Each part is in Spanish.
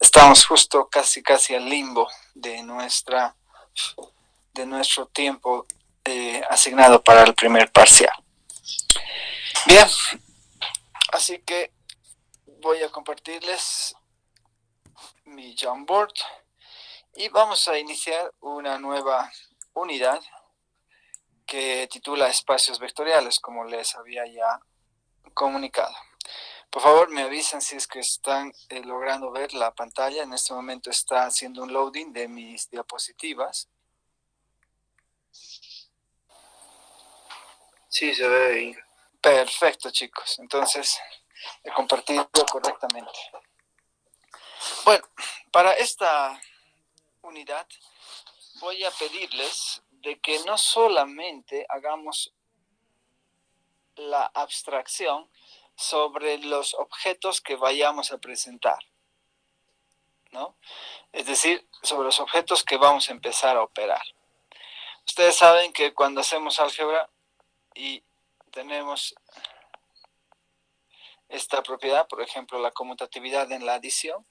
Estamos justo casi al limbo de nuestro tiempo asignado para el primer parcial. Bien, así que voy a compartirles mi Jamboard y vamos a iniciar una nueva unidad que titula Espacios Vectoriales, como les había ya comunicado. Por favor, me avisan si es que están logrando ver la pantalla. En este momento está haciendo un loading de mis diapositivas. Sí, se ve bien. Perfecto, chicos. Entonces, he compartido correctamente. Bueno, para esta unidad voy a pedirles de que no solamente hagamos la abstracción sobre los objetos que vayamos a presentar, ¿no? Es decir, sobre los objetos que vamos a empezar a operar. Ustedes saben que cuando hacemos álgebra y tenemos esta propiedad, por ejemplo, la conmutatividad en la adición,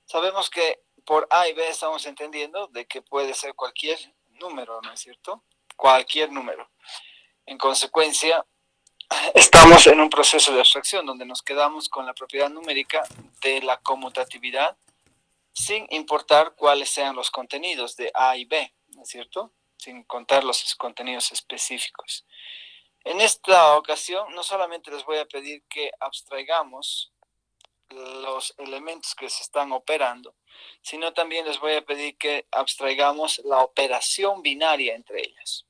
sabemos que por A y B estamos entendiendo de que puede ser cualquier número, ¿no es cierto? Cualquier número. En consecuencia, estamos en un proceso de abstracción donde nos quedamos con la propiedad numérica de la conmutatividad sin importar cuáles sean los contenidos de A y B, ¿no es cierto? Sin contar los contenidos específicos. En esta ocasión, no solamente les voy a pedir que abstraigamos los elementos que se están operando, sino también les voy a pedir que abstraigamos la operación binaria entre ellas.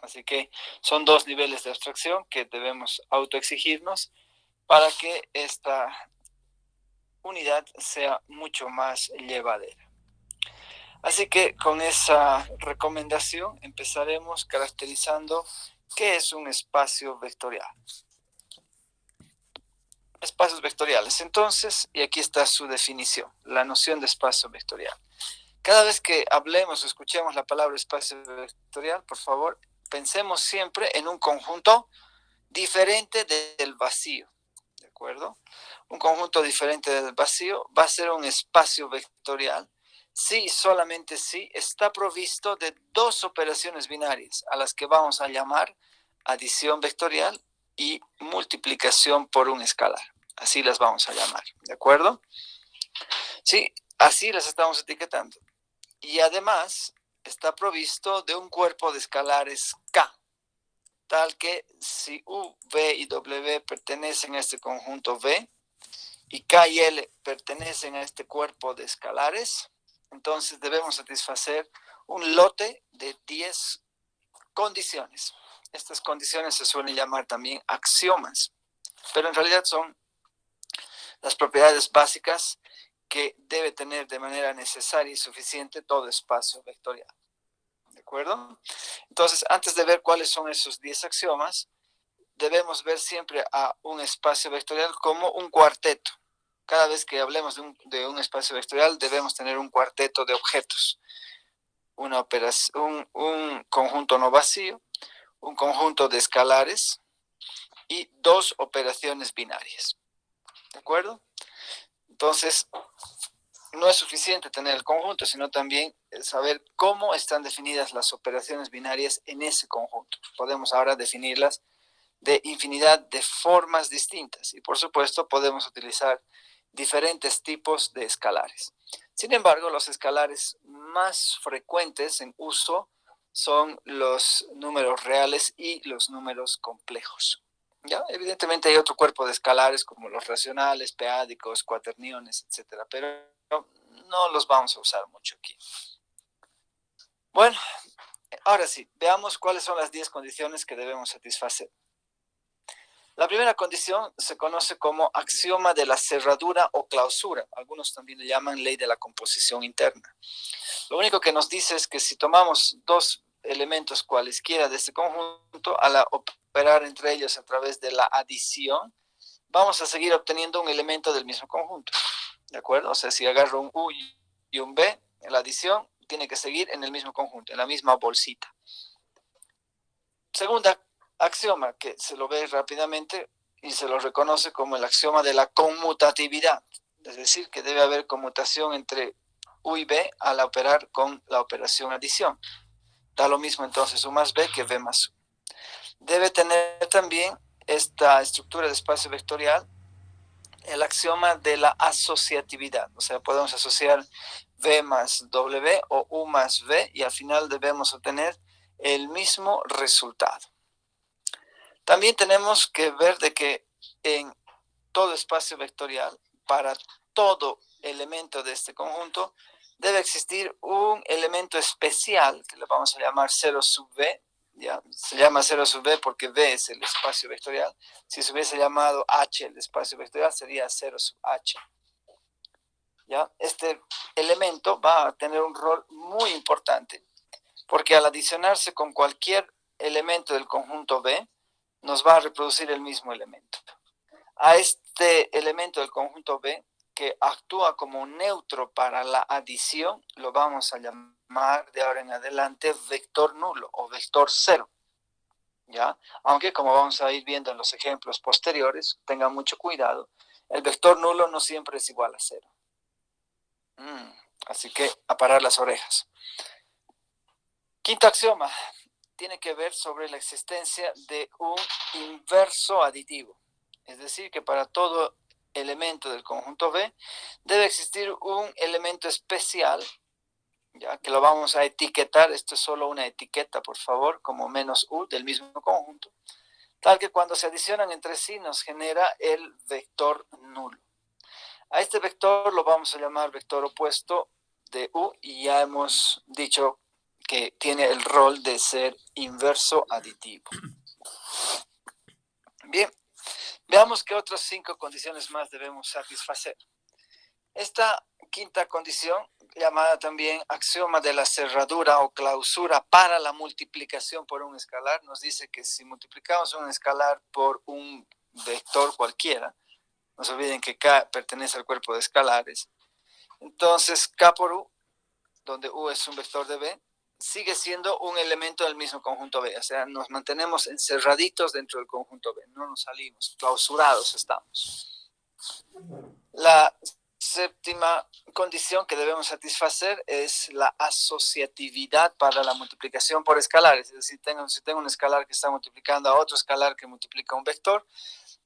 Así que son dos niveles de abstracción que debemos autoexigirnos para que esta unidad sea mucho más llevadera. Así que con esa recomendación empezaremos caracterizando qué es un espacio vectorial. Espacios vectoriales. Entonces, y aquí está su definición, la noción de espacio vectorial. Cada vez que hablemos o escuchemos la palabra espacio vectorial, por favor, pensemos siempre en un conjunto diferente del vacío, ¿de acuerdo? Un conjunto diferente del vacío va a ser un espacio vectorial si, solamente si, está provisto de dos operaciones binarias a las que vamos a llamar adición vectorial y multiplicación por un escalar. Así las vamos a llamar, ¿de acuerdo? Sí, así las estamos etiquetando. Y además está provisto de un cuerpo de escalares K, tal que si U, V y W pertenecen a este conjunto V y K y L pertenecen a este cuerpo de escalares, entonces debemos satisfacer un lote de 10 condiciones. Estas condiciones se suelen llamar también axiomas, pero en realidad son las propiedades básicas que debe tener de manera necesaria y suficiente todo espacio vectorial. ¿De acuerdo? Entonces, antes de ver cuáles son esos 10 axiomas, debemos ver siempre a un espacio vectorial como un cuarteto. Cada vez que hablemos de un espacio vectorial, debemos tener un cuarteto de objetos. Un conjunto no vacío, un conjunto de escalares y dos operaciones binarias. ¿De acuerdo? Entonces, no es suficiente tener el conjunto, sino también saber cómo están definidas las operaciones binarias en ese conjunto. Podemos ahora definirlas de infinidad de formas distintas y, por supuesto, podemos utilizar diferentes tipos de escalares. Sin embargo, los escalares más frecuentes en uso son los números reales y los números complejos. ¿Ya? Evidentemente hay otro cuerpo de escalares como los racionales, p-ádicos, cuaterniones, etcétera, pero no los vamos a usar mucho aquí. Bueno, ahora sí, veamos cuáles son las 10 condiciones que debemos satisfacer. La primera condición se conoce como axioma de la cerradura o clausura. Algunos también le llaman ley de la composición interna. Lo único que nos dice es que si tomamos dos elementos cualesquiera de este conjunto, al operar entre ellos a través de la adición, vamos a seguir obteniendo un elemento del mismo conjunto. ¿De acuerdo? O sea, si agarro un U y un B, la adición tiene que seguir en el mismo conjunto, en la misma bolsita. Segunda axioma, que se lo ve rápidamente y se lo reconoce como el axioma de la conmutatividad. Es decir, que debe haber conmutación entre U y B al operar con la operación adición. Da lo mismo entonces U más B que B más U. Debe tener también esta estructura de espacio vectorial el axioma de la asociatividad. O sea, podemos asociar V más W o U más V y al final debemos obtener el mismo resultado. También tenemos que ver de que en todo espacio vectorial, para todo elemento de este conjunto, debe existir un elemento especial que le vamos a llamar 0 sub V. ¿Ya? Se llama 0 sub V porque V es el espacio vectorial. Si se hubiese llamado H el espacio vectorial, sería 0 sub H. ¿Ya? Este elemento va a tener un rol muy importante porque al adicionarse con cualquier elemento del conjunto V, nos va a reproducir el mismo elemento. A este elemento del conjunto B, que actúa como neutro para la adición, lo vamos a llamar de ahora en adelante vector nulo o vector cero. ¿Ya? Aunque, como vamos a ir viendo en los ejemplos posteriores, tengan mucho cuidado, el vector nulo no siempre es igual a cero. Así que a parar las orejas. Quinto axioma tiene que ver sobre la existencia de un inverso aditivo. Es decir, que para todo elemento del conjunto B debe existir un elemento especial, ya que lo vamos a etiquetar. Esto es solo una etiqueta, por favor, como menos U del mismo conjunto, tal que cuando se adicionan entre sí nos genera el vector nulo. A este vector lo vamos a llamar vector opuesto de U y ya hemos dicho que tiene el rol de ser inverso aditivo. Bien, veamos qué otras 5 condiciones más debemos satisfacer. Esta quinta condición, llamada también axioma de la cerradura o clausura para la multiplicación por un escalar, nos dice que si multiplicamos un escalar por un vector cualquiera, no se olviden que K pertenece al cuerpo de escalares, entonces K por U, donde U es un vector de B, sigue siendo un elemento del mismo conjunto B. O sea, nos mantenemos encerraditos dentro del conjunto B, no nos salimos, clausurados estamos. La séptima condición que debemos satisfacer es la asociatividad para la multiplicación por escalares. Es decir, si tengo un escalar que está multiplicando a otro escalar que multiplica un vector,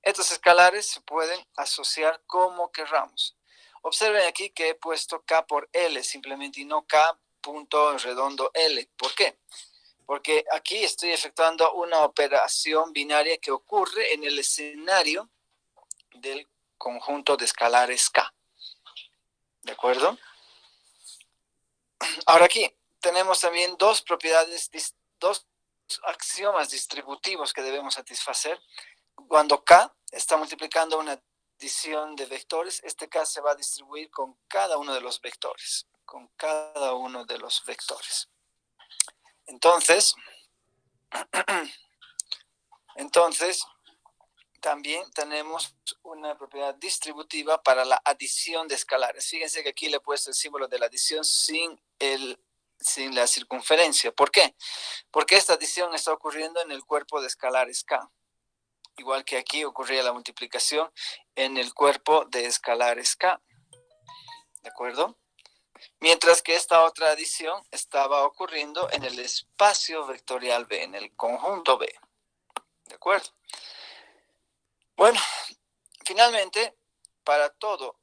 estos escalares se pueden asociar como querramos. Observen aquí que he puesto K por L simplemente y no K punto redondo L. ¿Por qué? Porque aquí estoy efectuando una operación binaria que ocurre en el escenario del conjunto de escalares K. ¿De acuerdo? Ahora aquí tenemos también dos propiedades, dos axiomas distributivos que debemos satisfacer. Cuando K está multiplicando una adición de vectores, este K se va a distribuir con cada uno de los vectores. Con cada uno de los vectores. Entonces, también tenemos una propiedad distributiva para la adición de escalares. Fíjense que aquí le he puesto el símbolo de la adición sin la circunferencia. ¿Por qué? Porque esta adición está ocurriendo en el cuerpo de escalares K. Igual que aquí ocurría la multiplicación en el cuerpo de escalares K. ¿De acuerdo? Mientras que esta otra adición estaba ocurriendo en el espacio vectorial B, en el conjunto B. ¿De acuerdo? Bueno, finalmente, para todo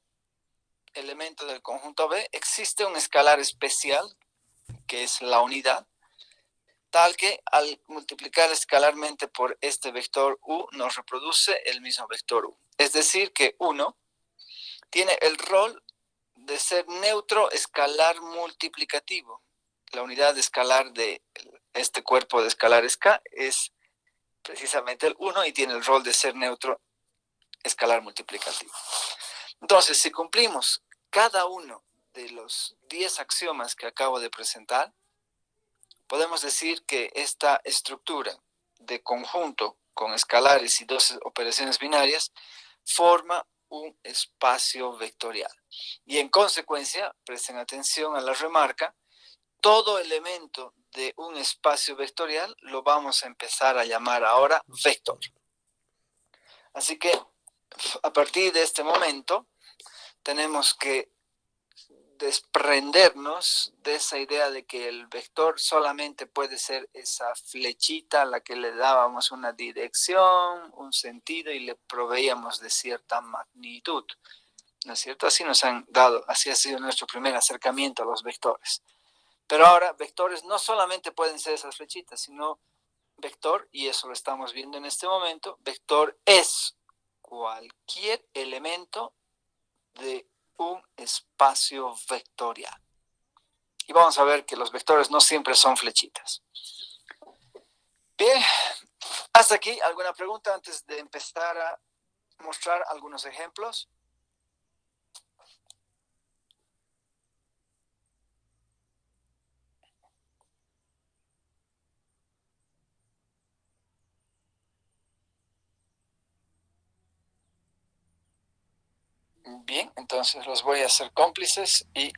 elemento del conjunto B existe un escalar especial, que es la unidad, tal que al multiplicar escalarmente por este vector U nos reproduce el mismo vector U. Es decir, que 1 tiene el rol de ser neutro escalar multiplicativo. La unidad escalar de este cuerpo de escalares K es precisamente el 1 y tiene el rol de ser neutro escalar multiplicativo. Entonces, si cumplimos cada uno de los 10 axiomas que acabo de presentar, podemos decir que esta estructura de conjunto con escalares y dos operaciones binarias forma un espacio vectorial. Y en consecuencia, presten atención a la remarca, todo elemento de un espacio vectorial lo vamos a empezar a llamar ahora vector. Así que a partir de este momento tenemos que desprendernos de esa idea de que el vector solamente puede ser esa flechita a la que le dábamos una dirección, un sentido y le proveíamos de cierta magnitud, ¿no es cierto? Así nos han dado, así ha sido nuestro primer acercamiento a los vectores. Pero ahora, vectores no solamente pueden ser esas flechitas, sino vector, y eso lo estamos viendo en este momento, vector es cualquier elemento de un espacio vectorial. Y vamos a ver que los vectores no siempre son flechitas. Bien, hasta aquí, ¿alguna pregunta antes de empezar a mostrar algunos ejemplos? Bien, entonces los voy a hacer cómplices y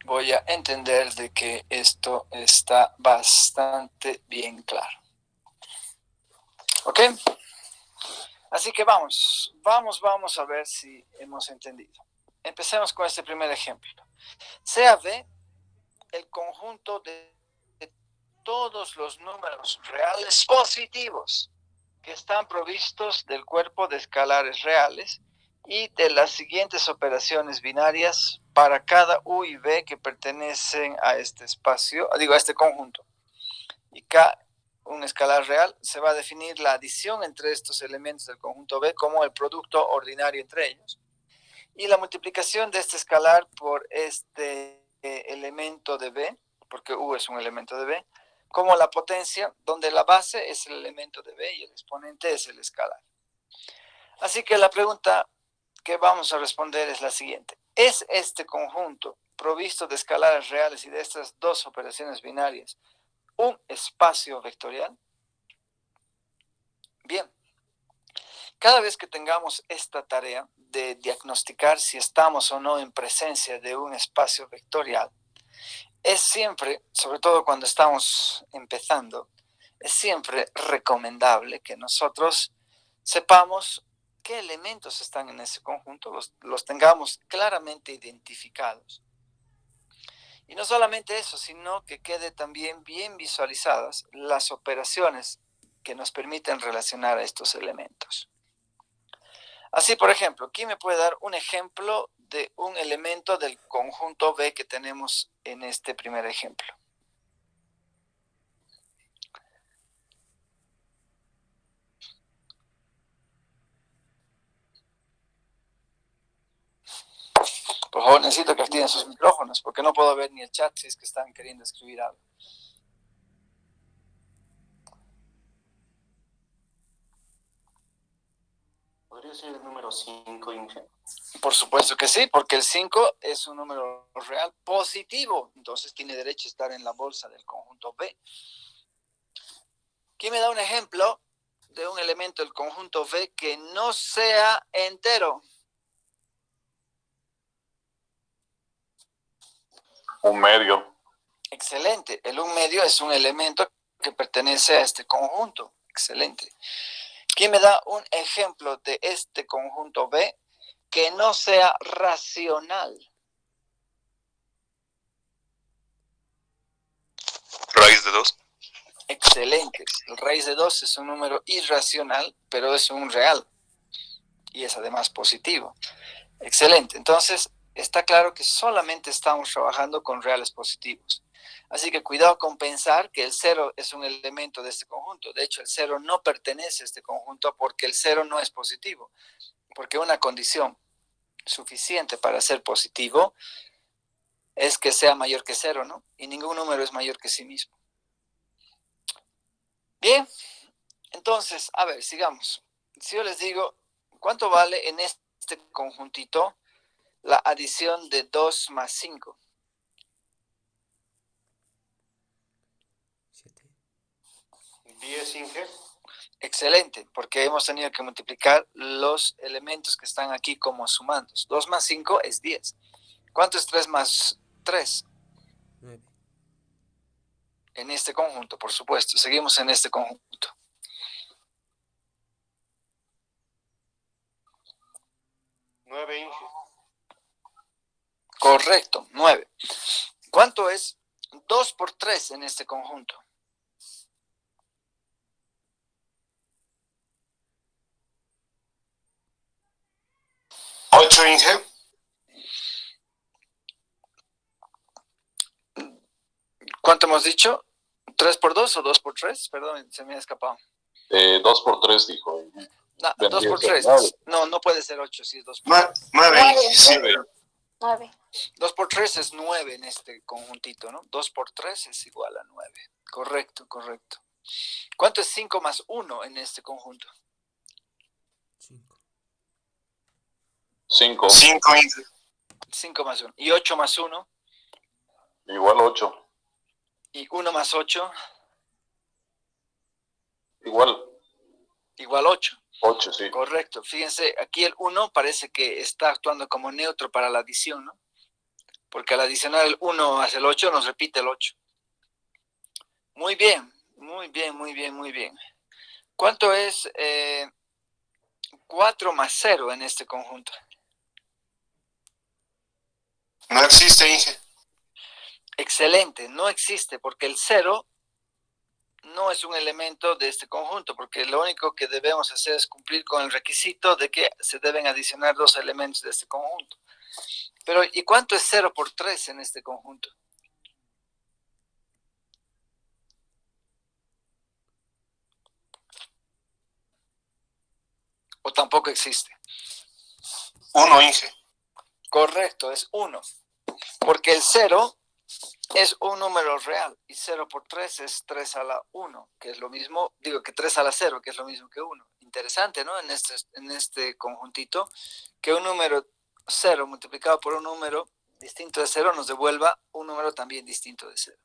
voy a entender de que esto está bastante bien claro. ¿Ok? Así que vamos a ver si hemos entendido. Empecemos con este primer ejemplo. Sea V el conjunto de todos los números reales positivos que están provistos del cuerpo de escalares reales y de las siguientes operaciones binarias para cada U y V que pertenecen a este espacio, digo, a este conjunto. Y K, un escalar real, se va a definir la adición entre estos elementos del conjunto V como el producto ordinario entre ellos. Y la multiplicación de este escalar por este elemento de B, porque U es un elemento de B, como la potencia, donde la base es el elemento de B y el exponente es el escalar. Así que la pregunta que vamos a responder es la siguiente. ¿Es este conjunto provisto de escalares reales y de estas dos operaciones binarias un espacio vectorial? Bien, cada vez que tengamos esta tarea de diagnosticar si estamos o no en presencia de un espacio vectorial, es siempre, sobre todo cuando estamos empezando, es siempre recomendable que nosotros sepamos qué elementos están en ese conjunto, los tengamos claramente identificados. Y no solamente eso, sino que quede también bien visualizadas las operaciones que nos permiten relacionar a estos elementos. Así, por ejemplo, ¿quién me puede dar un ejemplo de un elemento del conjunto B que tenemos en este primer ejemplo? Por favor, necesito que activen sus micrófonos, porque no puedo ver ni el chat si es que están queriendo escribir algo. ¿Podría ser el número 5, Inge? Por supuesto que sí, porque el 5 es un número real positivo, entonces tiene derecho a estar en la bolsa del conjunto B. ¿Quién me da un ejemplo de un elemento del conjunto B que no sea entero? Un medio. Excelente. El 1 medio es un elemento que pertenece a este conjunto. Excelente. ¿Quién me da un ejemplo de este conjunto B que no sea racional? Raíz de 2. Excelente. El raíz de 2 es un número irracional, pero es un real. Y es además positivo. Excelente. Entonces, está claro que solamente estamos trabajando con reales positivos. Así que cuidado con pensar que el 0 es un elemento de este conjunto. De hecho, el 0 no pertenece a este conjunto porque el 0 no es positivo. Porque una condición suficiente para ser positivo es que sea mayor que 0, ¿no? Y ningún número es mayor que sí mismo. Bien, entonces, a ver, sigamos. Si yo les digo, ¿cuánto vale en este conjuntito la adición de 2 más 5? 10, Inge. Excelente, porque hemos tenido que multiplicar los elementos que están aquí como sumandos. 2 más 5 es 10. ¿Cuánto es 3 más 3? 9. En este conjunto, por supuesto. Seguimos en este conjunto. 9, Inge. Correcto, 9. ¿Cuánto es 2 por 3 en este conjunto? ¿8, Inge? ¿Cuánto hemos dicho? ¿3 por 2 o 2 por 3? Perdón, se me ha escapado. 2 por 3, dijo. No, 2 por 3. No, no puede ser 8 si es 2 por 3. 9. 9. 2 por 3 es 9 en este conjuntito, ¿no? 2 por 3 es igual a 9. Correcto, correcto. ¿Cuánto es 5 más 1 en este conjunto? 5. 5, Inge. 5 más 1. ¿Y 8 más 1? Igual 8. ¿Y 1 más 8? Igual. Igual 8. 8, sí. Correcto. Fíjense, aquí el 1 parece que está actuando como neutro para la adición, ¿no? Porque al adicionar el 1 más el 8 nos repite el 8. Muy bien, muy bien, muy bien, muy bien. ¿Cuánto es 4 más 0 en este conjunto? No existe, Inge. Excelente, no existe porque el 0 no es un elemento de este conjunto, porque lo único que debemos hacer es cumplir con el requisito de que se deben adicionar 2 elementos de este conjunto. Pero, ¿y cuánto es 0 por 3 en este conjunto? ¿O tampoco existe? 1, Inge. Correcto, es 1. Porque el 0 es un número real y 0 por 3 es 3 a la 1, que es lo mismo, digo que 3 a la 0, que es lo mismo que 1. Interesante, ¿no? En este conjuntito, que un número 0 multiplicado por un número distinto de 0 nos devuelva un número también distinto de 0.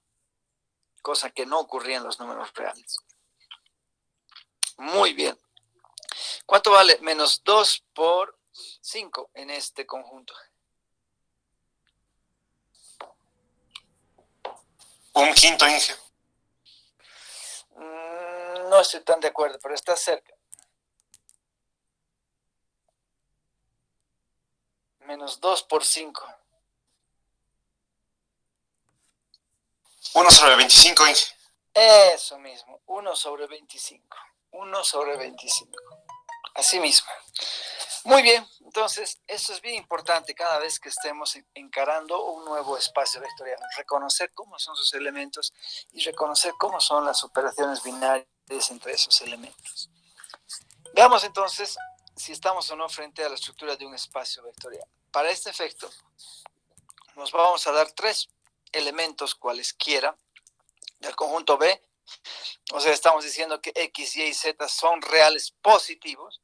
Cosa que no ocurría en los números reales. Muy bien. ¿Cuánto vale menos 2 por 5 en este conjunto? Un quinto, Inge. No estoy tan de acuerdo, pero está cerca. Menos 2 por 5. 1 sobre 25, Inge. Eso mismo, 1 sobre 25. 1 sobre 25. Así mismo. Muy bien, entonces eso es bien importante cada vez que estemos encarando un nuevo espacio vectorial. Reconocer cómo son sus elementos y reconocer cómo son las operaciones binarias entre esos elementos. Veamos entonces si estamos o no frente a la estructura de un espacio vectorial. Para este efecto, nos vamos a dar 3 elementos cualesquiera del conjunto B. O sea, estamos diciendo que X, Y y Z son reales positivos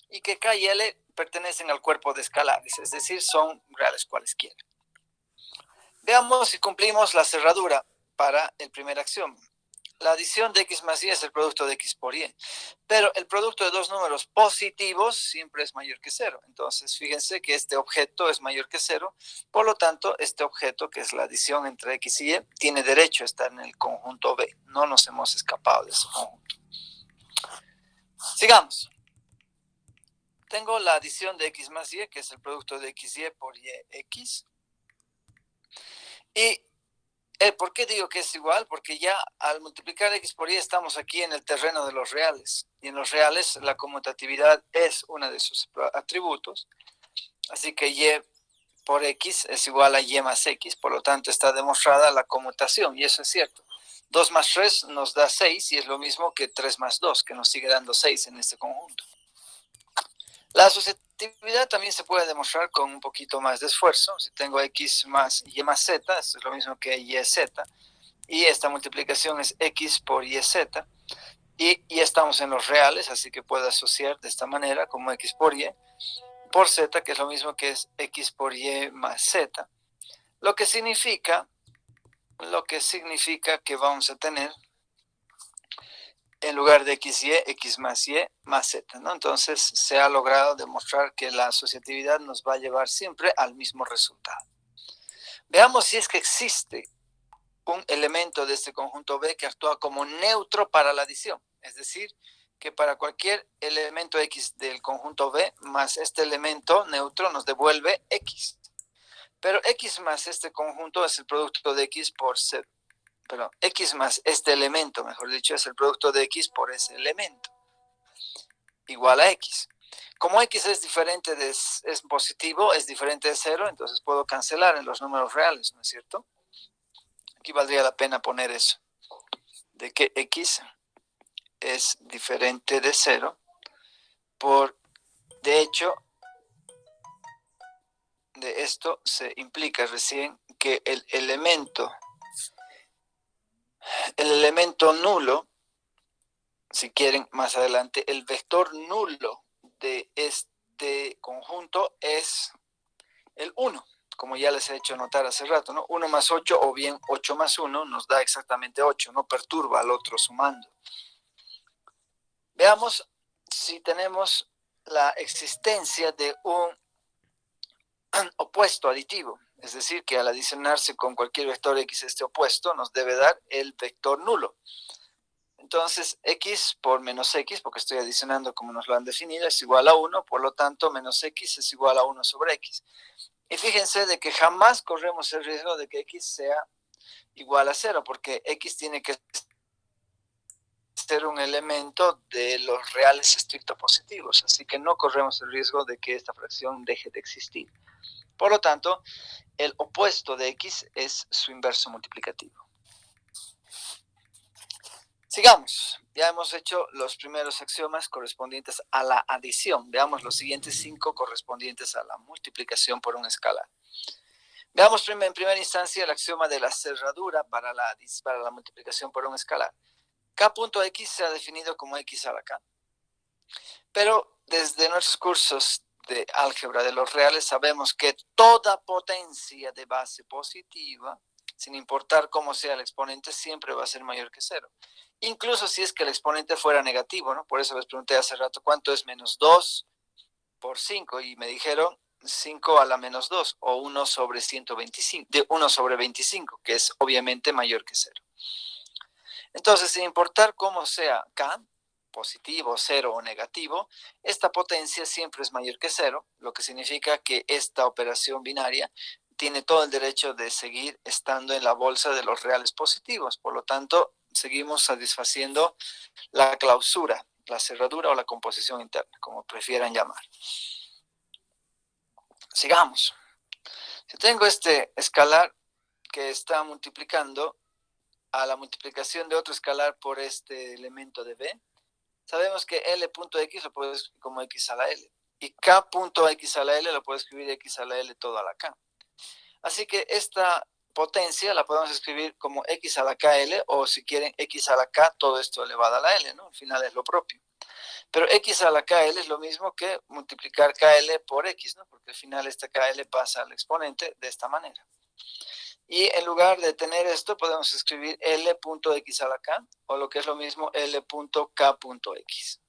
y que K y L pertenecen al cuerpo de escalares, es decir, son reales cualesquiera. Veamos si cumplimos la cerradura para el primer axioma. La adición de X más Y es el producto de X por Y, pero el producto de dos números positivos siempre es mayor que 0. Entonces, fíjense que este objeto es mayor que 0, por lo tanto, este objeto, que es la adición entre X y Y, tiene derecho a estar en el conjunto B. No nos hemos escapado de ese conjunto. Sigamos. Tengo la adición de X más Y, que es el producto de XY por YX. Y ¿por qué digo que es igual? Porque ya al multiplicar X por Y estamos aquí en el terreno de los reales. Y en los reales la conmutatividad es uno de sus atributos. Así que Y por X es igual a Y más X. Por lo tanto está demostrada la conmutación. Y eso es cierto. 2 más 3 nos da 6 y es lo mismo que 3 más 2, que nos sigue dando 6 en este conjunto. La asociatividad también se puede demostrar con un poquito más de esfuerzo. Si tengo X más Y más Z, esto es lo mismo que YZ. Y esta multiplicación es X por YZ. Y estamos en los reales, así que puedo asociar de esta manera como X por Y por Z, que es lo mismo que es X por Y más Z. Lo que significa que vamos a tener en lugar de XY, X más Y más Z, ¿no? Entonces se ha logrado demostrar que la asociatividad nos va a llevar siempre al mismo resultado. Veamos si es que existe un elemento de este conjunto B que actúa como neutro para la adición. Es decir, que para cualquier elemento X del conjunto B más este elemento neutro nos devuelve X. Pero X más este conjunto es el producto de X por 0. Perdón, X más este elemento, mejor dicho, es el producto de X por ese elemento. Igual a X. Como X es diferente es positivo, es diferente de 0, entonces puedo cancelar en los números reales, ¿no es cierto? Aquí valdría la pena poner eso, de que X es diferente de 0, de hecho, de esto se implica recién que el elemento nulo, si quieren más adelante, el vector nulo de este conjunto es el 1, como ya les he hecho notar hace rato, ¿no? 1 más 8 o bien 8 más 1 nos da exactamente 8, no perturba al otro sumando. Veamos si tenemos la existencia de un opuesto aditivo, es decir, que al adicionarse con cualquier vector X este opuesto nos debe dar el vector nulo. Entonces, X por menos X, porque estoy adicionando como nos lo han definido, es igual a 1, por lo tanto, menos X es igual a 1 sobre X. Y fíjense de que jamás corremos el riesgo de que X sea igual a 0, porque X tiene que ser un elemento de los reales estricto positivos, así que no corremos el riesgo de que esta fracción deje de existir. Por lo tanto, el opuesto de X es su inverso multiplicativo. Sigamos. Ya hemos hecho los primeros axiomas correspondientes a la adición. Veamos los siguientes 5 correspondientes a la multiplicación por un escalar. Veamos en primera instancia el axioma de la cerradura para la multiplicación por un escalar. K.x se ha definido como x a la k. Pero desde nuestros cursos de álgebra de los reales sabemos que toda potencia de base positiva, sin importar cómo sea el exponente, siempre va a ser mayor que 0. Incluso si es que el exponente fuera negativo, ¿no? Por eso les pregunté hace rato cuánto es menos 2 por 5 y me dijeron 5 a la menos 2 o 1 sobre 125, de 1 sobre 25, que es obviamente mayor que 0. Entonces, sin importar cómo sea k, positivo, 0 o negativo, esta potencia siempre es mayor que 0, lo que significa que esta operación binaria tiene todo el derecho de seguir estando en la bolsa de los reales positivos. Por lo tanto, seguimos satisfaciendo la clausura, la cerradura o la composición interna, como prefieran llamar. Sigamos. Si tengo este escalar que está multiplicando a la multiplicación de otro escalar por este elemento de B, sabemos que L.x lo puedo escribir como x a la L. Y K.x a la L lo puedo escribir x a la L todo a la K. Así que esta potencia la podemos escribir como x a la KL o si quieren x a la K, todo esto elevado a la L, ¿no? Al final es lo propio. Pero x a la KL es lo mismo que multiplicar KL por x, ¿no? Porque al final esta KL pasa al exponente de esta manera. Y en lugar de tener esto, podemos escribir L.x a la K, o lo que es lo mismo, L.k.x.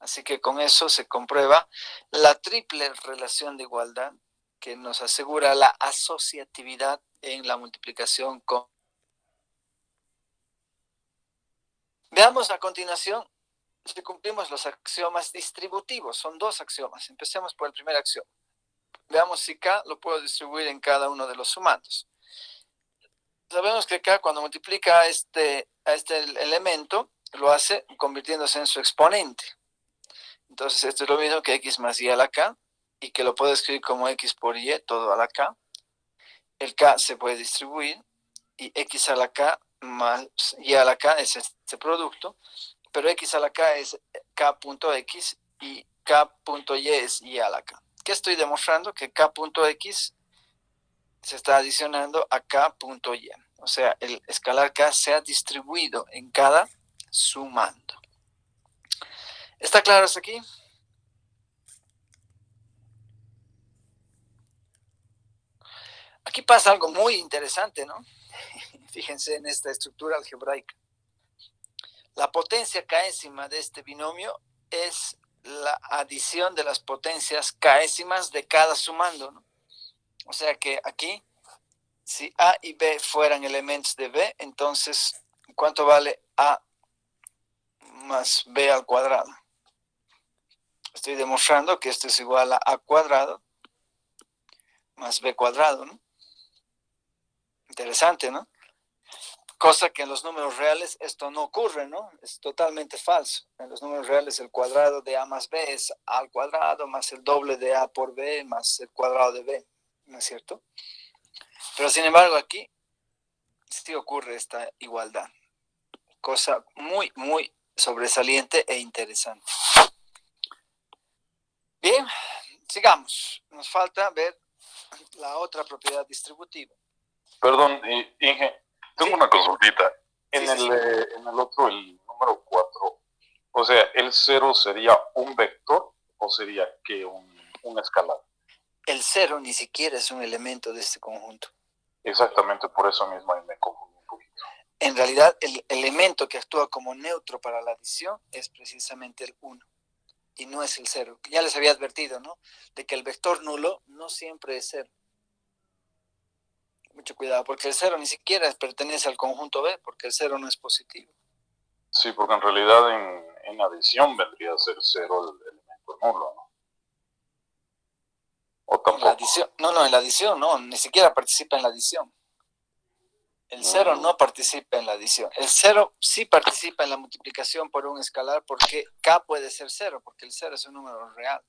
Así que con eso se comprueba la triple relación de igualdad que nos asegura la asociatividad en la multiplicación con... Veamos a continuación si cumplimos los axiomas distributivos. Son dos axiomas. Empecemos por el primer axioma. Veamos si K lo puedo distribuir en cada uno de los sumandos. Sabemos que K cuando multiplica a este elemento, lo hace convirtiéndose en su exponente. Entonces esto es lo mismo que x más y a la k, y que lo puedo escribir como x por y todo a la k. El k se puede distribuir, y x a la k más y a la k es este producto, pero x a la k es k.x y k.y es y a la k. ¿Qué estoy demostrando? Que k.x se está adicionando a k.y. O sea, el escalar k se ha distribuido en cada sumando. ¿Está claro hasta aquí? Aquí pasa algo muy interesante, ¿no? Fíjense en esta estructura algebraica. La potencia késima de este binomio es la adición de las potencias késimas de cada sumando, ¿no? O sea que aquí, si A y B fueran elementos de B, entonces, ¿cuánto vale A más B al cuadrado? Estoy demostrando que esto es igual a A cuadrado más b cuadrado, ¿no? Interesante, ¿no? Cosa que en los números reales esto no ocurre, ¿no? Es totalmente falso. En los números reales el cuadrado de a más b es a al cuadrado más el doble de a por b más el cuadrado de b, ¿no es cierto? Pero sin embargo aquí sí ocurre esta igualdad. Cosa muy, muy sobresaliente e interesante. Bien, sigamos. Nos falta ver la otra propiedad distributiva. Perdón, Inge, tengo Sí. una consultita. Sí, sí. En el otro, el número 4, o sea, ¿el 0 sería un vector o sería que un escalar? El 0 ni siquiera es un elemento de este conjunto. Exactamente, por eso mismo ahí me confundí un poquito. En realidad, el elemento que actúa como neutro para la adición es precisamente el 1 y no es el 0. Ya les había advertido, ¿no? De que el vector nulo no siempre es 0. Mucho cuidado, porque el 0 ni siquiera pertenece al conjunto B, porque el 0 no es positivo. Sí, porque en realidad en adición vendría a ser 0 el elemento nulo, ¿no? O En la tampoco. adición, no, en la adición no, ni siquiera participa en la adición. El 0 no participa en la adición. El 0 sí participa en la multiplicación por un escalar porque k puede ser 0, porque el 0 es un número real.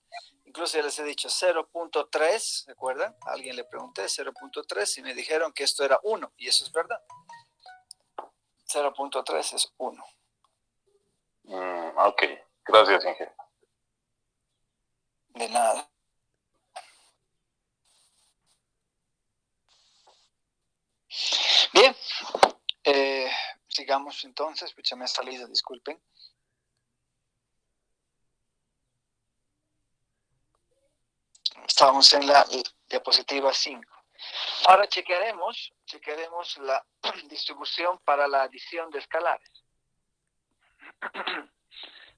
Incluso ya les he dicho 0.3, ¿se acuerdan? A alguien le pregunté 0.3 y me dijeron que esto era 1, y eso es verdad. 0.3 es 1. Ok, gracias, Inge. De nada. Bien, sigamos entonces, pues ya me ha salido, disculpen. Estamos en la diapositiva 5. Ahora chequearemos la distribución para la adición de escalares.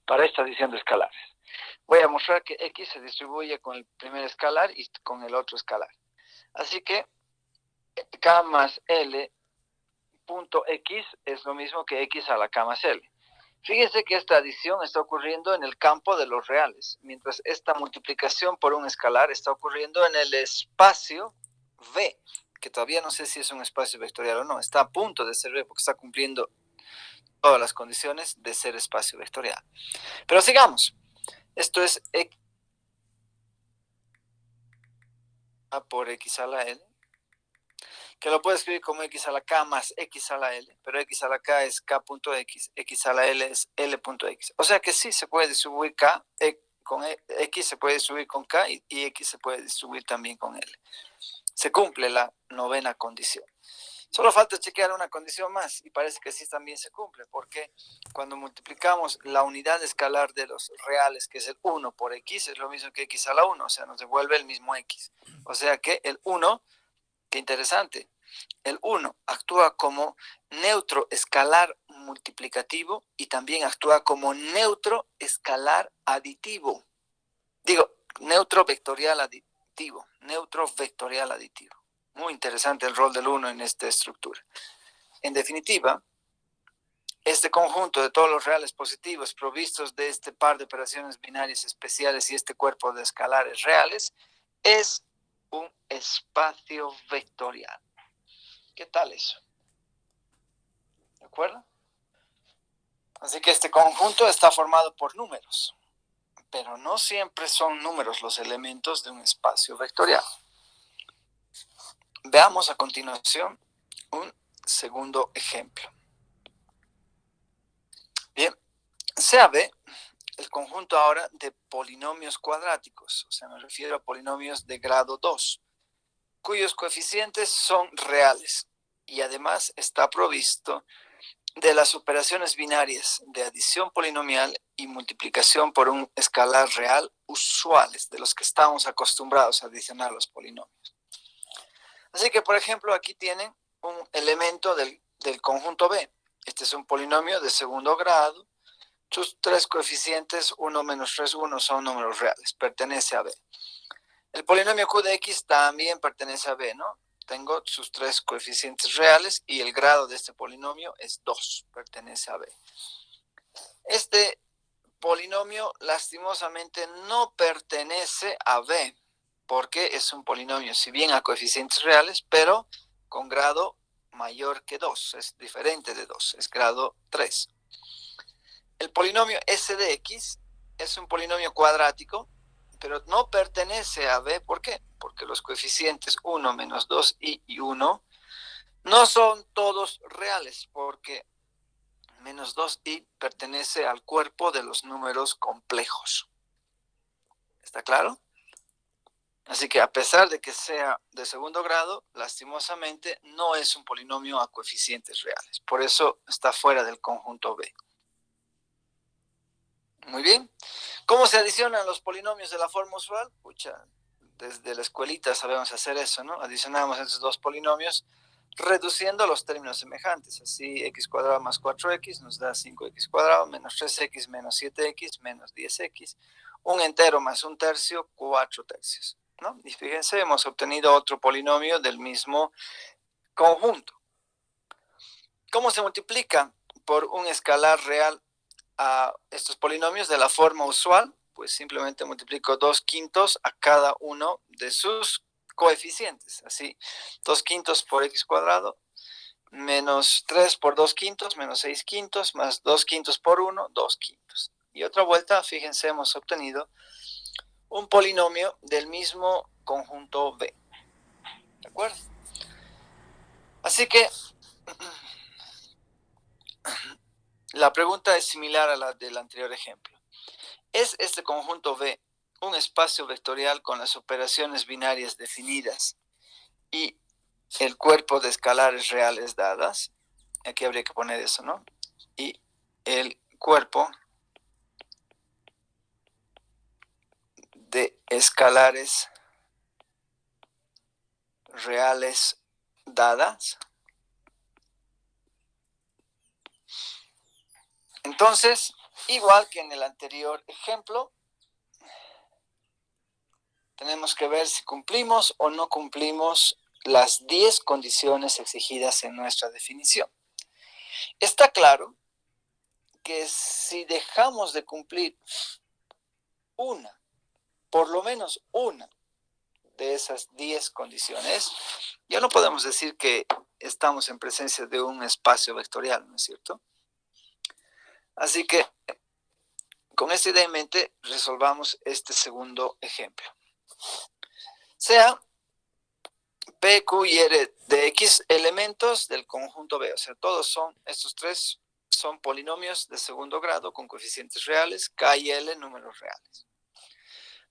Para esta adición de escalares. Voy a mostrar que x se distribuye con el primer escalar y con el otro escalar. Así que k más l punto x es lo mismo que x a la k más l. Fíjense que esta adición está ocurriendo en el campo de los reales, mientras esta multiplicación por un escalar está ocurriendo en el espacio V, que todavía no sé si es un espacio vectorial o no, está a punto de ser V porque está cumpliendo todas las condiciones de ser espacio vectorial. Pero sigamos. Esto es x por x a la l, que lo puedo escribir como x a la k más x a la l, pero x a la k es k.x, x a la l es l.x. O sea que sí se puede distribuir k con x, se puede distribuir con k y x se puede distribuir también con l. Se cumple la novena condición. Solo falta chequear una condición más y parece que sí también se cumple, porque cuando multiplicamos la unidad escalar de los reales, que es el 1 por x, es lo mismo que x a la 1, o sea, nos devuelve el mismo x. O sea que el 1, qué interesante, el 1 actúa como neutro escalar multiplicativo y también actúa como neutro escalar aditivo. Digo, neutro vectorial aditivo, neutro vectorial aditivo. Muy interesante el rol del 1 en esta estructura. En definitiva, este conjunto de todos los reales positivos provistos de este par de operaciones binarias especiales y este cuerpo de escalares reales es un espacio vectorial. ¿Qué tal eso? ¿De acuerdo? Así que este conjunto está formado por números, pero no siempre son números los elementos de un espacio vectorial. Veamos a continuación un segundo ejemplo. Bien, sea B el conjunto ahora de polinomios cuadráticos, o sea, me refiero a polinomios de grado 2, cuyos coeficientes son reales y además está provisto de las operaciones binarias de adición polinomial y multiplicación por un escalar real usuales, de los que estamos acostumbrados a adicionar los polinomios. Así que, por ejemplo, aquí tienen un elemento del conjunto B. Este es un polinomio de segundo grado. Sus tres coeficientes, 1 menos 3, 1, son números reales. Pertenece a B. El polinomio Q de X también pertenece a B, ¿no? Tengo sus tres coeficientes reales y el grado de este polinomio es 2. Pertenece a B. Este polinomio lastimosamente no pertenece a B. porque es un polinomio, si bien a coeficientes reales, pero con grado mayor que 2, es diferente de 2, es grado 3. El polinomio S de X es un polinomio cuadrático, pero no pertenece a B. ¿Por qué? Porque los coeficientes 1, menos 2i y 1 no son todos reales, porque menos 2i pertenece al cuerpo de los números complejos. ¿Está claro? Así que a pesar de que sea de segundo grado, lastimosamente no es un polinomio a coeficientes reales. Por eso está fuera del conjunto B. Muy bien. ¿Cómo se adicionan los polinomios de la forma usual? Pucha, desde la escuelita sabemos hacer eso, ¿no? Adicionamos estos dos polinomios reduciendo los términos semejantes. Así, x cuadrado más 4x nos da 5x cuadrado menos 3x menos 7x menos 10x. Un entero más un tercio, 4 tercios, ¿no? Y fíjense, hemos obtenido otro polinomio del mismo conjunto. ¿Cómo se multiplica por un escalar real a estos polinomios de la forma usual? Pues simplemente multiplico 2/5 a cada uno de sus coeficientes. Así, 2/5 por x cuadrado, menos 3 por 2/5, menos 6/5, más 2/5 por 1, 2/5. Y otra vuelta, fíjense, hemos obtenido un polinomio del mismo conjunto B. ¿De acuerdo? Así que la pregunta es similar a la del anterior ejemplo. ¿Es este conjunto B un espacio vectorial con las operaciones binarias definidas y el cuerpo de escalares reales dadas? Aquí habría que poner eso, ¿no? Y el cuerpo de escalares reales dadas. Entonces, igual que en el anterior ejemplo, tenemos que ver si cumplimos o no cumplimos las 10 condiciones exigidas en nuestra definición. Está claro que si dejamos de cumplir una, por lo menos una de esas 10 condiciones, ya no podemos decir que estamos en presencia de un espacio vectorial, ¿no es cierto? Así que, con esta idea en mente, resolvamos este segundo ejemplo. Sea P, Q y R de X elementos del conjunto B, o sea, estos tres son polinomios de segundo grado con coeficientes reales, K y L números reales.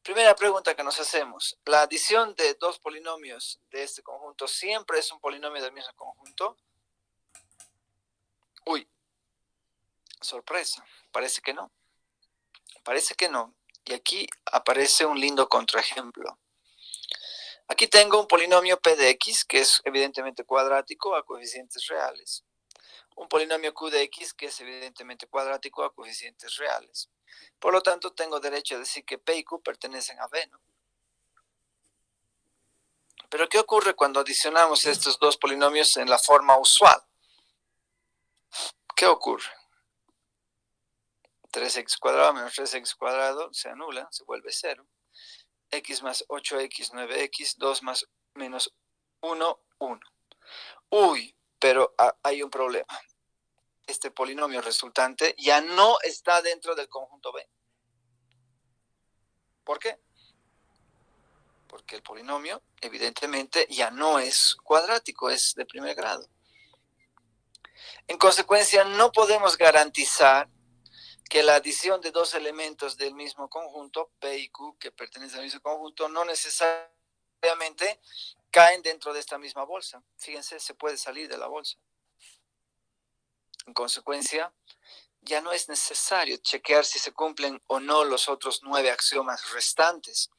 Primera pregunta que nos hacemos, ¿la adición de dos polinomios de este conjunto siempre es un polinomio del mismo conjunto? Uy, sorpresa, parece que no. Parece que no. Y aquí aparece un lindo contraejemplo. Aquí tengo un polinomio P de X, que es evidentemente cuadrático a coeficientes reales. Un polinomio Q de X, que es evidentemente cuadrático a coeficientes reales. Por lo tanto, tengo derecho a decir que P y Q pertenecen a B, ¿no? Pero ¿qué ocurre cuando adicionamos estos dos polinomios en la forma usual? ¿Qué ocurre? 3x cuadrado menos 3x cuadrado se anula, se vuelve 0. X más 8x, 9x, 2 más menos 1, 1. Uy, pero hay un problema. Este polinomio resultante ya no está dentro del conjunto B. ¿Por qué? Porque el polinomio, evidentemente, ya no es cuadrático, es de primer grado. En consecuencia, no podemos garantizar que la adición de dos elementos del mismo conjunto, P y Q, que pertenecen al mismo conjunto, no necesariamente caen dentro de esta misma bolsa. Fíjense, se puede salir de la bolsa. En consecuencia, ya no es necesario chequear si se cumplen o no los otros 9 axiomas restantes.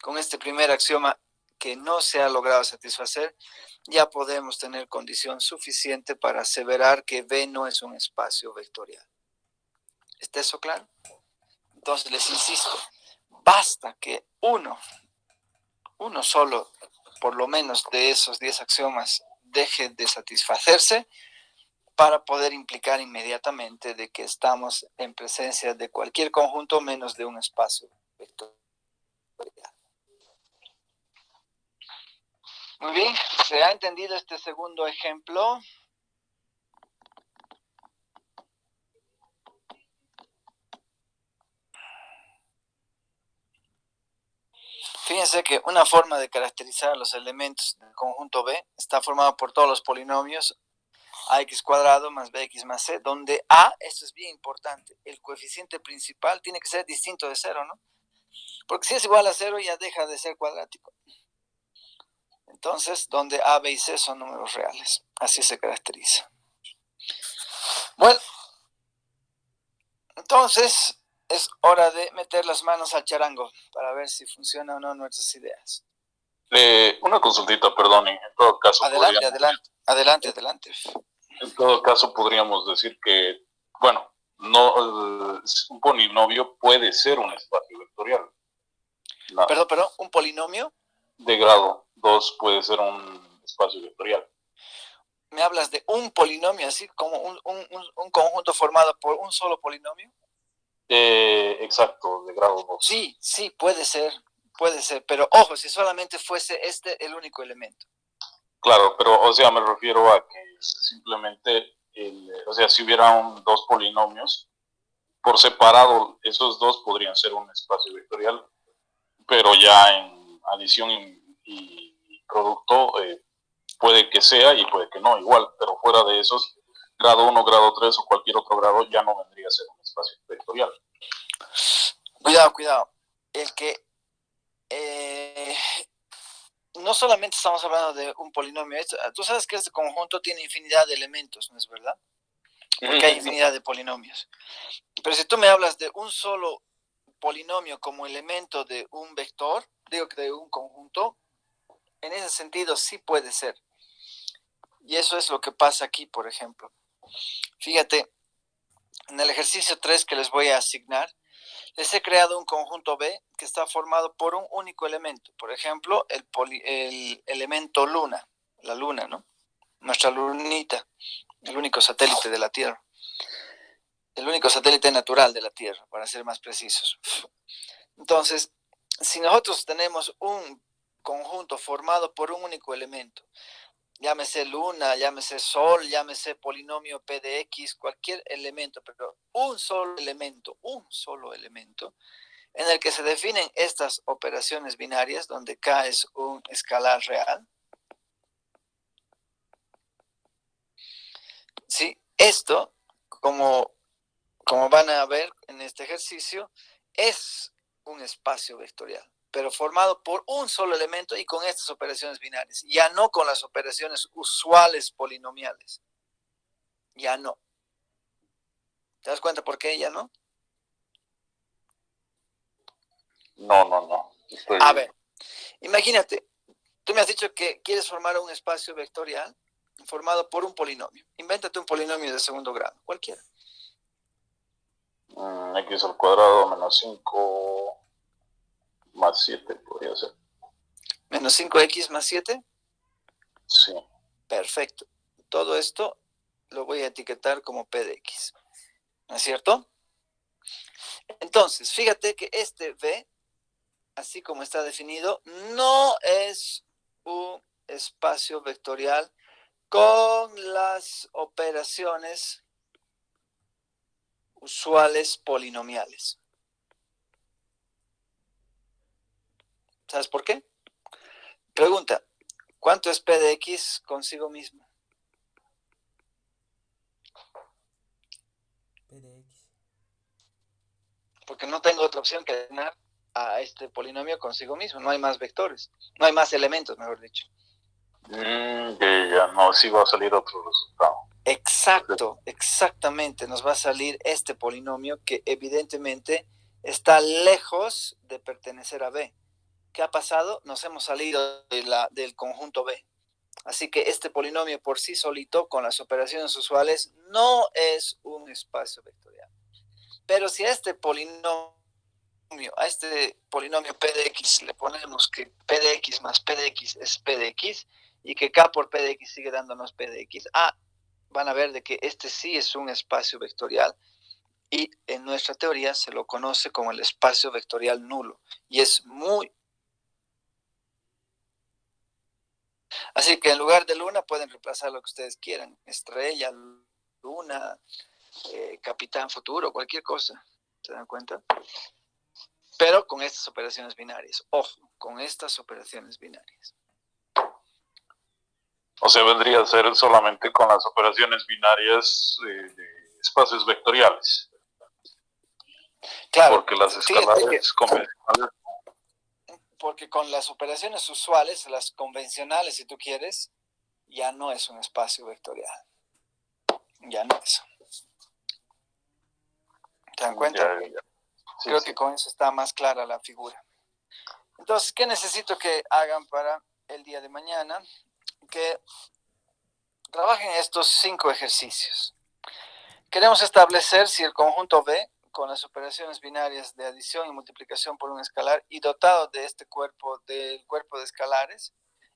Con este primer axioma que no se ha logrado satisfacer, ya podemos tener condición suficiente para aseverar que B no es un espacio vectorial. ¿Está eso claro? Entonces les insisto, basta que uno solo, por lo menos de esos 10 axiomas, deje de satisfacerse para poder implicar inmediatamente de que estamos en presencia de cualquier conjunto menos de un espacio vectorial. Muy bien, ¿se ha entendido este segundo ejemplo? Fíjense que una forma de caracterizar los elementos del conjunto B está formado por todos los polinomios ax cuadrado más bx más c, donde a, esto es bien importante, el coeficiente principal tiene que ser distinto de cero, ¿no? Porque si es igual a cero ya deja de ser cuadrático. Entonces, donde a, b y c son números reales. Así se caracteriza. Bueno, entonces es hora de meter las manos al charango para ver si funciona o no nuestras ideas. Una consultita, perdón, en todo caso Adelante, adelante. En todo caso podríamos decir que, bueno, no, un polinomio puede ser un espacio vectorial. Perdón, un polinomio. De grado 2 puede ser un espacio vectorial. ¿Me hablas de un polinomio, así como un conjunto formado por un solo polinomio? Exacto, de grado 2. Sí, puede ser, pero ojo, si solamente fuese este el único elemento. Claro, pero, o sea, me refiero a que simplemente, o sea, si hubiera dos polinomios, por separado, esos dos podrían ser un espacio vectorial, pero ya en adición y producto puede que sea y puede que no, igual, pero fuera de esos, grado 1, grado 3 o cualquier otro grado ya no vendría a ser un espacio vectorial. Cuidado. El que no solamente estamos hablando de un polinomio, tú sabes que este conjunto tiene infinidad de elementos, ¿no es verdad? Porque hay infinidad de polinomios. Pero si tú me hablas de un solo polinomio como elemento de un vector, digo que de un conjunto, en ese sentido sí puede ser. Y eso es lo que pasa aquí, por ejemplo. Fíjate, en el ejercicio 3 que les voy a asignar, les he creado un conjunto B que está formado por un único elemento. Por ejemplo, el elemento luna, la luna, ¿no? Nuestra lunita, el único satélite de la Tierra. El único satélite natural de la Tierra, para ser más precisos. Entonces, si nosotros tenemos un conjunto formado por un único elemento, llámese luna, llámese sol, llámese polinomio P de X, cualquier elemento, pero un solo elemento, en el que se definen estas operaciones binarias, donde K es un escalar real. Sí, esto, como van a ver en este ejercicio, es un espacio vectorial, pero formado por un solo elemento y con estas operaciones binarias, ya no con las operaciones usuales polinomiales. Ya no. ¿Te das cuenta por qué ya no? No. A ver, imagínate, tú me has dicho que quieres formar un espacio vectorial formado por un polinomio. Invéntate un polinomio de segundo grado, cualquiera. X al cuadrado menos 5 más 7 podría ser. ¿Menos 5x más 7? Sí. Perfecto. Todo esto lo voy a etiquetar como P de X. ¿No es cierto? Entonces, fíjate que este V, así como está definido, no es un espacio vectorial con las operaciones usuales polinomiales. ¿Sabes por qué? Pregunta, ¿cuánto es P de X consigo mismo? P de X. Porque no tengo otra opción que ganar a este polinomio consigo mismo. No hay más vectores. No hay más elementos, mejor dicho. Ya, no, sí va a salir otro resultado. Exacto, exactamente. Nos va a salir este polinomio que evidentemente está lejos de pertenecer a B. ¿Qué ha pasado? Nos hemos salido del conjunto B. Así que este polinomio por sí solito, con las operaciones usuales, no es un espacio vectorial. Pero si a este polinomio P de X le ponemos que P de X más P de X es P de X y que K por P de X sigue dándonos P de X, van a ver de que este sí es un espacio vectorial y en nuestra teoría se lo conoce como el espacio vectorial nulo y es muy Así que en lugar de luna pueden reemplazar lo que ustedes quieran. Estrella, luna, capitán futuro, cualquier cosa. ¿Se dan cuenta? Pero con estas operaciones binarias. Ojo, con estas operaciones binarias. O sea, vendría a ser solamente con las operaciones binarias de espacios vectoriales. Claro, porque las escalares convencionales. Porque con las operaciones usuales, las convencionales, si tú quieres, ya no es un espacio vectorial. Ya no es. ¿Te dan cuenta? Ya. Sí, Creo sí. que con eso está más clara la figura. Entonces, ¿qué necesito que hagan para el día de mañana? Que trabajen estos 5 ejercicios. Queremos establecer si el conjunto B, con las operaciones binarias de adición y multiplicación por un escalar y dotado de este cuerpo, del cuerpo de escalares,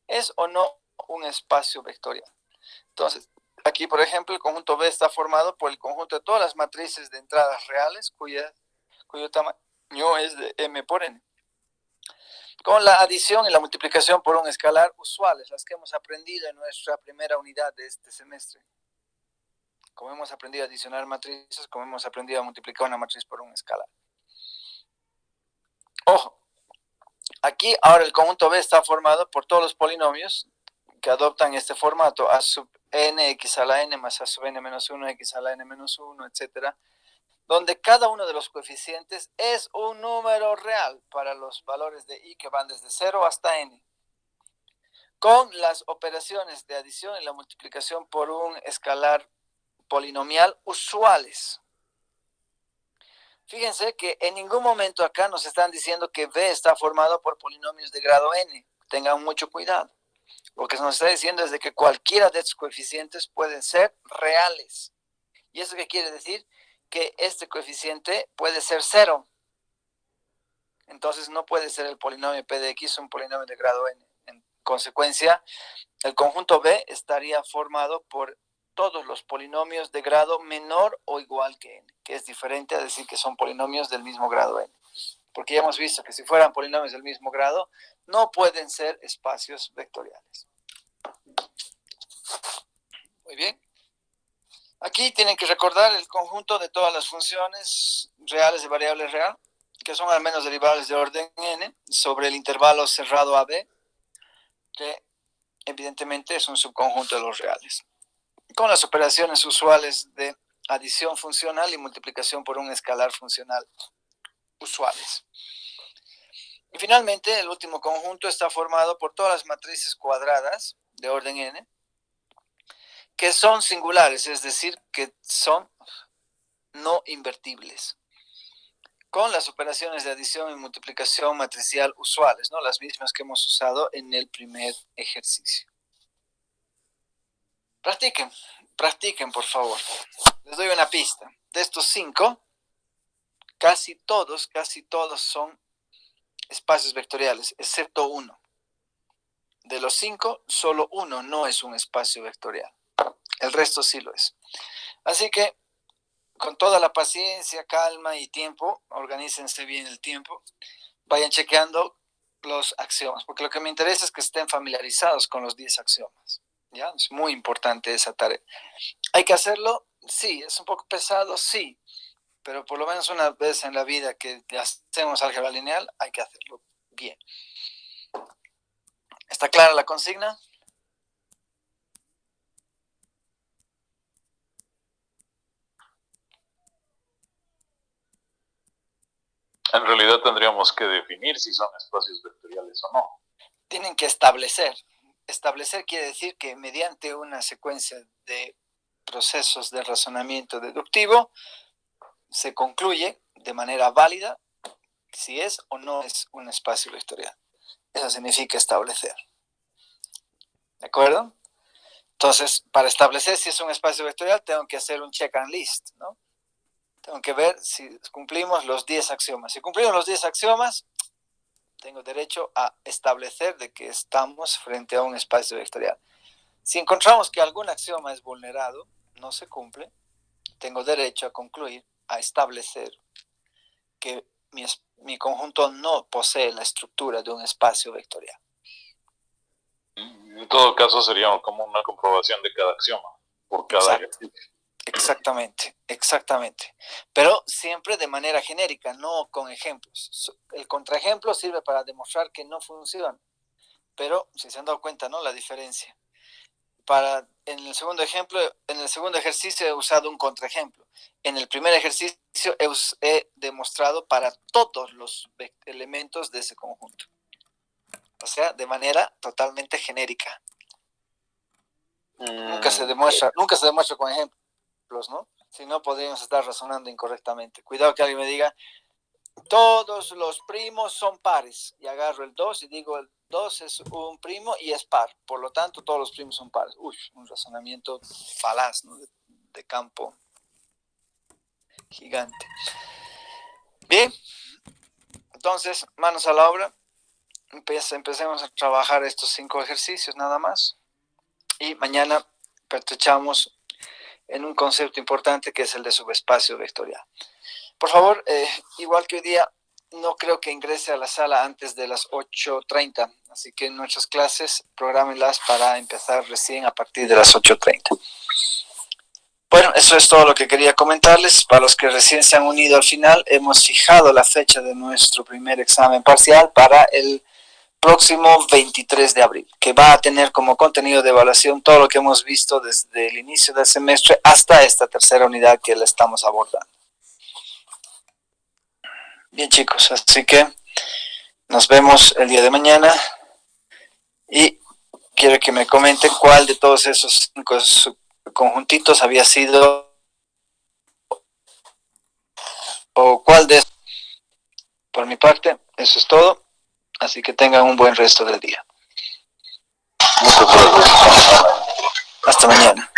es o no un espacio vectorial. Entonces, aquí, por ejemplo, el conjunto B está formado por el conjunto de todas las matrices de entradas reales, cuyo tamaño es de M por N, con la adición y la multiplicación por un escalar usuales, las que hemos aprendido en nuestra primera unidad de este semestre. Como hemos aprendido a adicionar matrices, como hemos aprendido a multiplicar una matriz por un escalar. Ojo, aquí ahora el conjunto B está formado por todos los polinomios que adoptan este formato, a sub n, x a la n, más a sub n menos 1, x a la n menos 1, etc., donde cada uno de los coeficientes es un número real para los valores de i que van desde 0 hasta n, con las operaciones de adición y la multiplicación por un escalar polinomial usuales. Fíjense que en ningún momento acá nos están diciendo que B está formado por polinomios de grado n. Tengan mucho cuidado. Lo que nos está diciendo es de que cualquiera de estos coeficientes pueden ser reales. ¿Y eso qué quiere decir? Que este coeficiente puede ser 0. Entonces no puede ser el polinomio p de x un polinomio de grado n. En consecuencia, el conjunto B estaría formado por todos los polinomios de grado menor o igual que n, que es diferente a decir que son polinomios del mismo grado n. Porque ya hemos visto que si fueran polinomios del mismo grado, no pueden ser espacios vectoriales. Muy bien. Aquí tienen que recordar el conjunto de todas las funciones reales de variable real, que son al menos derivables de orden n, sobre el intervalo cerrado AB, que evidentemente es un subconjunto de los reales, con las operaciones usuales de adición funcional y multiplicación por un escalar funcional usuales. Y finalmente, el último conjunto está formado por todas las matrices cuadradas de orden n, que son singulares, es decir, que son no invertibles, con las operaciones de adición y multiplicación matricial usuales, ¿no? Las mismas que hemos usado en el primer ejercicio. Practiquen, por favor. Les doy una pista. De estos 5, casi todos son espacios vectoriales, excepto uno. De los 5, solo uno no es un espacio vectorial. El resto sí lo es. Así que, con toda la paciencia, calma y tiempo, organícense bien el tiempo, vayan chequeando los axiomas, porque lo que me interesa es que estén familiarizados con los 10 axiomas. ¿Ya? Es muy importante esa tarea. ¿Hay que hacerlo? Sí. ¿Es un poco pesado? Sí. Pero por lo menos una vez en la vida que hacemos álgebra lineal, hay que hacerlo bien. ¿Está clara la consigna? En realidad tendríamos que definir si son espacios vectoriales o no. Tienen que establecer. Establecer quiere decir que mediante una secuencia de procesos de razonamiento deductivo se concluye de manera válida si es o no es un espacio vectorial. Eso significa establecer. ¿De acuerdo? Entonces, para establecer si es un espacio vectorial, tengo que hacer un check and list, ¿no? Tengo que ver si cumplimos los 10 axiomas. Si cumplimos los 10 axiomas, tengo derecho a establecer de que estamos frente a un espacio vectorial. Si encontramos que algún axioma es vulnerado, no se cumple, tengo derecho a concluir, a establecer que mi conjunto no posee la estructura de un espacio vectorial. En todo caso sería como una comprobación de cada axioma, por cada ejercicio. Exactamente, exactamente. Pero siempre de manera genérica, no con ejemplos. El contraejemplo sirve para demostrar que no funciona. Pero si se han dado cuenta, ¿no? La diferencia. En el segundo ejemplo, en el segundo ejercicio he usado un contraejemplo. En el primer ejercicio he demostrado para todos los elementos de ese conjunto. O sea, de manera totalmente genérica. Nunca se demuestra con ejemplos, ¿no? Si no, podríamos estar razonando incorrectamente. Cuidado que alguien me diga, todos los primos son pares. Y agarro el 2 y digo, el 2 es un primo y es par. Por lo tanto, todos los primos son pares. Uy, un razonamiento falaz, ¿no? De campo gigante. Bien, entonces, manos a la obra. Empecemos a trabajar estos 5 ejercicios nada más. Y mañana pertrechamos en un concepto importante que es el de subespacio vectorial. Por favor, igual que hoy día, no creo que ingrese a la sala antes de las 8:30, así que nuestras clases programenlas para empezar recién a partir de las 8:30. Bueno, eso es todo lo que quería comentarles. Para los que recién se han unido al final, hemos fijado la fecha de nuestro primer examen parcial para el próximo 23 de abril, que va a tener como contenido de evaluación todo lo que hemos visto desde el inicio del semestre hasta esta tercera unidad que la estamos abordando. Bien, chicos, así que nos vemos el día de mañana y quiero que me comenten cuál de todos esos 5 conjuntitos había sido o cuál de esos. Por mi parte, eso es todo. Así que tengan un buen resto del día. Hasta mañana.